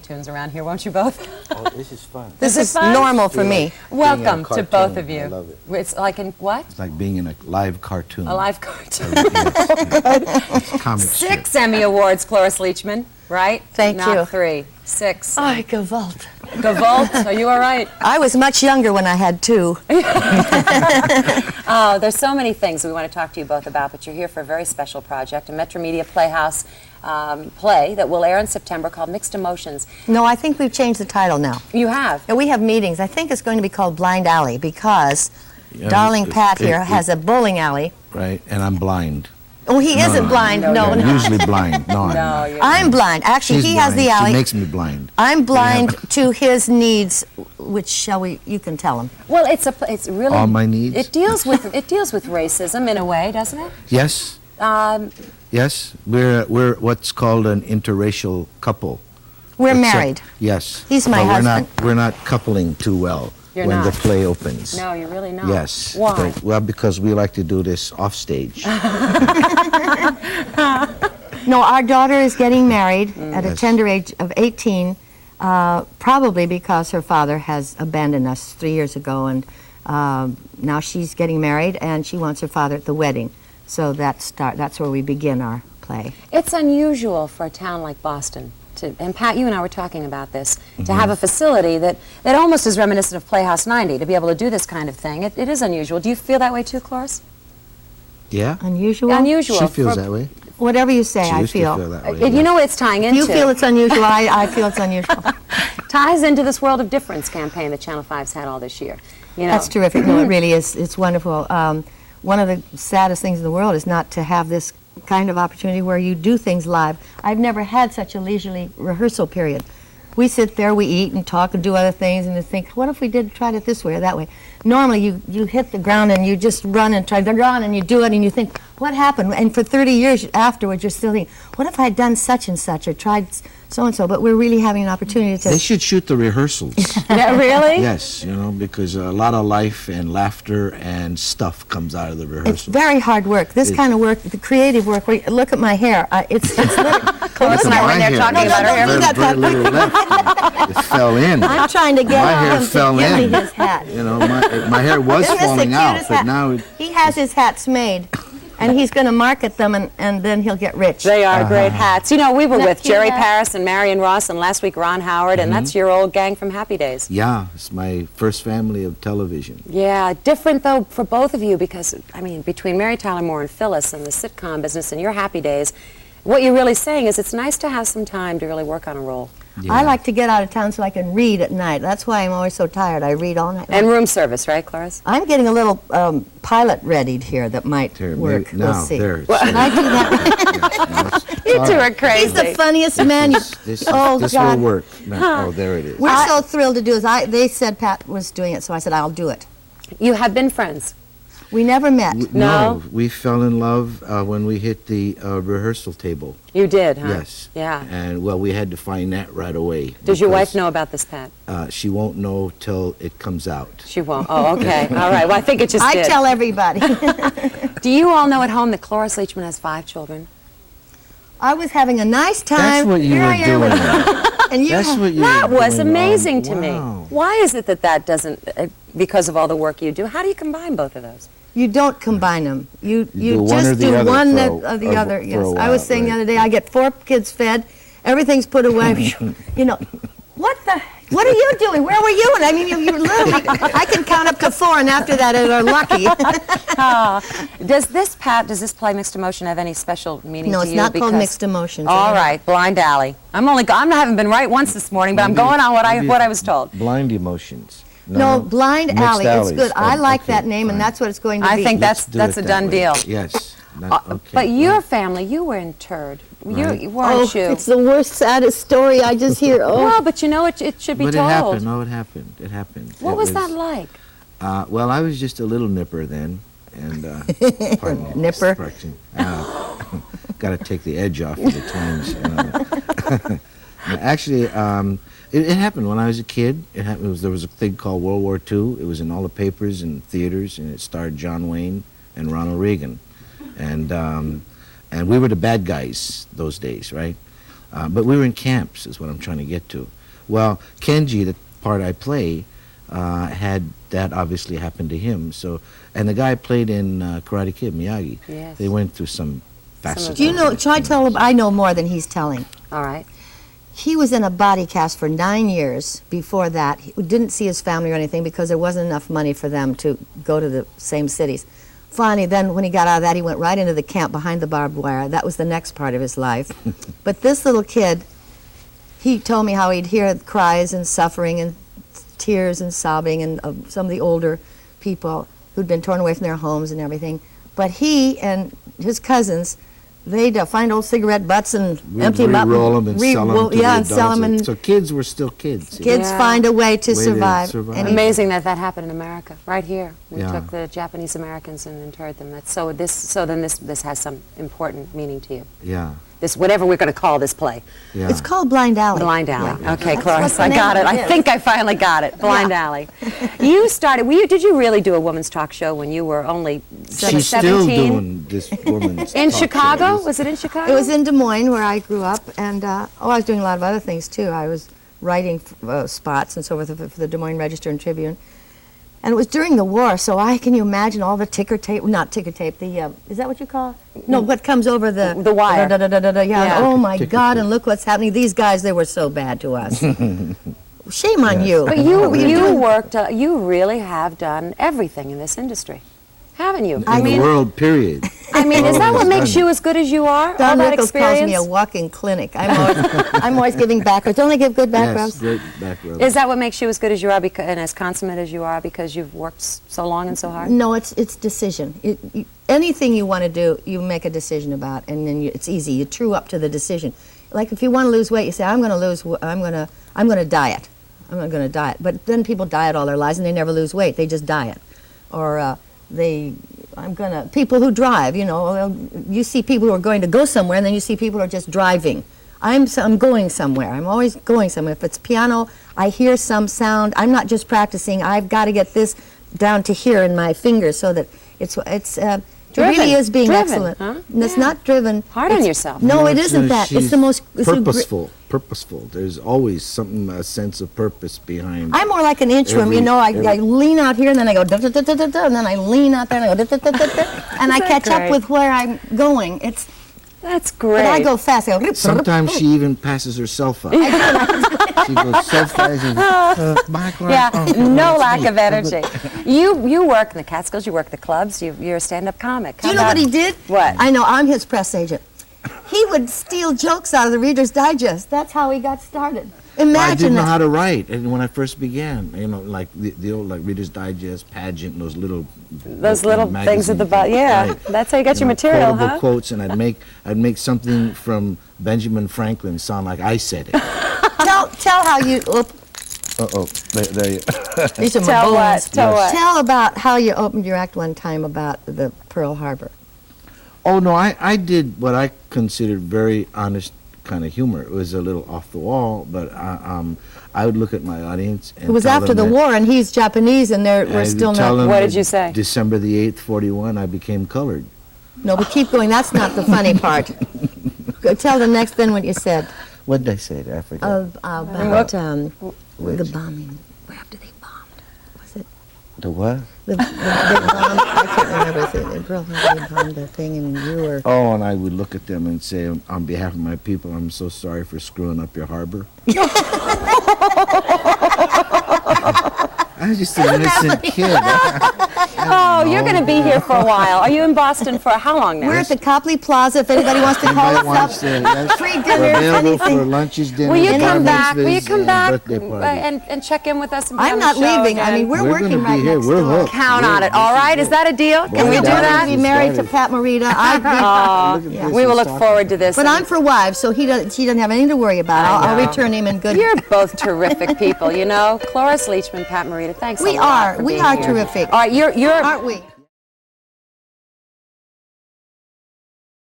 tunes around here, won't you both? Oh, this is fun. This is fun? normal for me. Welcome to both of you. I love it. It's like in what? It's like being in a live cartoon. A live cartoon. It's comic strip. 6 Emmy Awards, Cloris Leachman, right? Thank Not you. 3, 6. I gavolt. Gavolt, are you all right? I was much younger when I had 2. Oh, there's so many things we want to talk to you both about, but you're here for a very special project, a Metro Media Playhouse play that will air in September called Mixed Emotions. No, I think we've changed the title now. You have? And we have meetings. I think it's going to be called Blind Alley because darling Pat here has a bowling alley. Right, and I'm blind. Oh, he isn't blind. No, you're no. I'm usually blind. No, I'm not. you're I'm blind. Actually, She's he has the blind. alley. She makes me blind. I'm blind to his needs, which you can tell him. Well, it's really All my needs? It deals with racism in a way, doesn't it? Yes, yes. We're what's called an interracial couple. We're Except- married. Yes. He's my but husband. We're not coupling too well You're when not. the play opens. No, you're really not. Yes. Why? Well, because we like to do this off stage. No, our daughter is getting married at a Yes. tender age of 18, probably because her father has abandoned us 3 years ago, and now she's getting married, and she wants her father at the wedding. So that's where we begin our play. It's unusual for a town like Boston and Pat, you and I were talking about this, to have a facility that almost is reminiscent of Playhouse 90, to be able to do this kind of thing. It is unusual. Do you feel that way too, Cloris? Yeah. Unusual? Unusual. She feels that way. Whatever you say, She I used to feel. feel that way. You know what it's tying into? You feel it's unusual, I feel it's unusual. Ties into this World of Difference campaign that Channel 5's had all this year. You know. That's terrific. No, it really is. It's wonderful. One of the saddest things in the world is not to have this kind of opportunity where you do things live. I've never had such a leisurely rehearsal period. We sit there, we eat and talk and do other things, and you think, what if we tried it this way or that way? Normally, you hit the ground and you just run and try to run and you do it and you think, what happened? And for 30 years afterwards, you're still thinking, what if I had done such and such or tried so-and-so? But we're really having an opportunity to... They should shoot the rehearsals. Yeah, really? Yes, because a lot of life and laughter and stuff comes out of the It's rehearsal. very hard work. This kind of work, the creative work, look at my hair. It's Cloris and I were in there talking about her hair. No, Very little left. It fell in. I'm trying to get My hair him fell to give in. me his hat. My hair was Isn't this the falling out, cutest but hat? now He has his hats made, and he's going to market them, and then he'll get rich. They are great hats. You know, we were Isn't that with cute, Jerry Pat? Paris and Marion Ross, and last week Ron Howard, and that's your old gang from Happy Days. yeah, it's my first family of television. Yeah, different though for both of you because, I mean, between Mary Tyler Moore and Phyllis and the sitcom business and your Happy Days, what you're really saying is it's nice to have some time to really work on a role. Yeah. I like to get out of town so I can read at night. That's why I'm always so tired. I read all night long. And room service, right, Cloris? I'm getting a little pilot readied here that might Here, work. maybe- We'll now, see. there. Can I do that? You two are He's crazy. the funniest man. This Oh, will God. work. No, oh, there it is. We're so thrilled to do this. They said Pat was doing it, so I said, I'll do it. You have been friends. We never met. No? We fell in love when we hit the rehearsal table. You did, huh? Yes. Yeah. And, well, we had to find that right away. Does your wife because, know about this, Pat? She won't know till it comes out. She won't. Oh, okay. All right. Well, I think it just I did. tell everybody. Do you all know at home that Cloris Leachman has 5 children? I was having a nice time. That's what you Here were I am doing. with- and you That's what you That were was doing. amazing to Wow. me. Why is it that doesn't, because of all the work you do, how do you combine both of those? You don't combine them. You do one just or the do other one for or the a- other. for Yes, a I was while, saying the right. other day, I get 4 kids fed, everything's put away. What are you doing? Where were you? And I mean, you literally, I can count up to 4, and after that, they're lucky. Does this play Mixed Emotion have any special meaning No, to it's you? not called Because- Mixed Emotions. All right, Blind Alley. I haven't been right once this morning, but I'm going on what I was told. Blind emotions. No, Blind Mixed Alley. It's alleys. good. I Oh, like okay, that name, and fine. that's what it's going to be. I think Let's that's do a it done that way. deal. Yes. Okay. But your family, you were interred. Right. You weren't you? It's the worst, saddest story I just hear. Well, but you know, it should be But told. it happened. No, it happened. It happened. What It was that like? Well, I was just a little nipper then, and pardon me, Nipper? correction. Got to take the edge off of the times. Actually, it happened when I was a kid. There was a thing called World War II. It was in all the papers and theaters, and it starred John Wayne and Ronald Reagan, and we were the bad guys those days, right? But we were in camps, is what I'm trying to get to. Well, Kenji, the part I play, had that obviously happened to him. So, and the guy played in Karate Kid, Miyagi. Yes. They went through some facets. Do you know, try tell him, I know more than he's telling. All right. He was in a body cast for 9 years before that. He didn't see his family or anything because there wasn't enough money for them to go to the same cities. Finally, then when he got out of that, he went right into the camp behind the barbed wire. That was the next part of his life. But this little kid, he told me how he'd hear cries and suffering and tears and sobbing and some of the older people who'd been torn away from their homes and everything. But he and his cousins, they'd find old cigarette butts and empty them up. Roll them and sell them to the and sell them. adults. So kids were still kids. Kids Yeah. find a way to survive. survive. Amazing that that happened in America, right here. We Yeah. took the Japanese Americans and interred them. That's so. Then this has some important meaning to you. Yeah, This whatever we're going to call this play, yeah. It's called Blind Alley. Blind Alley. Yeah. Okay, That's Cloris, what the I name got it. of I is. think I finally got it. Blind Alley. You started. Did you really do a woman's talk show when you were only She's 17? still doing this woman's In talk Chicago? shows. Was it in Chicago? It was in Des Moines where I grew up, and I was doing a lot of other things too. I was writing spots and so forth for the Des Moines Register and Tribune. And it was during the war, so can you imagine all the ticker tape, not ticker tape, is that what you call it? No, what comes over the wire. Yeah. Yeah. Oh my Ticker God, tape. and look what's happening. These guys, they were so bad to us. Shame on Yes. you. But you worked. You really have done everything in this industry, haven't you? In the world, period. I mean, is that what Always makes done. you as good as you are? All Don that Rickles calls me a experience. walking clinic. I'm always giving back rubs. Don't I give good back Yes, rubs? great back rub. Is that what makes you as good as you are, and as consummate as you are, because you've worked so long and so hard? No, it's decision. Anything you want to do, you make a decision about, and then it's easy. You true up to the decision. Like if you want to lose weight, you say, I'm going to diet. I'm going to diet. But then people diet all their lives and they never lose weight. They just diet. Or people who drive, you see people who are going to go somewhere, and then you see people who are just driving. I'm going somewhere. I'm always going somewhere. If it's piano, I hear some sound. I'm not just practicing. I've got to get this down to here in my fingers so that it really is being Driven, excellent. huh? And it's Yeah. not driven. Hard on It's- yourself. No, it isn't that. It's the most purposeful. Purposeful. There's always something, a sense of purpose behind. I'm more like an inchworm, I lean out here and then I go da da da da da da, and then I lean out there and I go da da da da da, and I Isn't that catch up great? with where I'm going. That's great. But I go fast. I go, Sometimes she even passes herself up. She goes so fast. And, Yeah, no lack of energy. You work in the Catskills. You work the clubs. You're a stand-up comic. Do you know what he did? What? I know, I'm his press agent. He would steal jokes out of the Reader's Digest. That's how he got started. Imagine I didn't know that. how to write, and when I first began, like the old like Reader's Digest, Pageant, those little things at the bottom. Yeah, right. that's how you got your material, quotable huh? quotes, and I'd make something from Benjamin Franklin sound like I said it. Tell how you. There you. These are my Tell what? bones. Tell what? Tell about how you opened your act one time about the Pearl Harbor. Oh no, I did what I considered very honest kind of humor. It was a little off the wall, but I would look at my audience and It was tell after them the that war, and he's Japanese, and we're I still would tell not. them What that did you say? December the 8th, 41, I became colored. No, but keep going. That's not the funny part. Go tell the next then what you said. What did I say? I forgot. About the Which? bombing. Where after they bombed? Was it The what? the big bomb? I can't remember. The Pearl Harbor, they bombed the thing, and you were. Oh, and I would look at them and say, on behalf of my people, I'm so sorry for screwing up your harbor. I was just an innocent kid. Oh, you're going to be here for a while. Are you in Boston for how long now? We're at the Copley Plaza. If anybody wants to call Anybody wants us to, up, yes, free we're dinners, available for anything. lunches, dinners, Will you bar come back? Will you mitzvahs, come and back birthday parties. and check in with us? And be I'm on the not show leaving. I again? mean, we're We're working gonna be right here. next We're door. hooked. Count on it. All right, is that a deal? Can we do Well, that? I'd be married to Pat Morita. I'd be. Oh, we will look forward to this. But I'm for wives, so she doesn't have anything to worry about. I'll return him in good. You're both terrific people, you know. Cloris Leachman, Pat Morita, thanks a lot for We being are here. terrific. All right, you're Aren't we?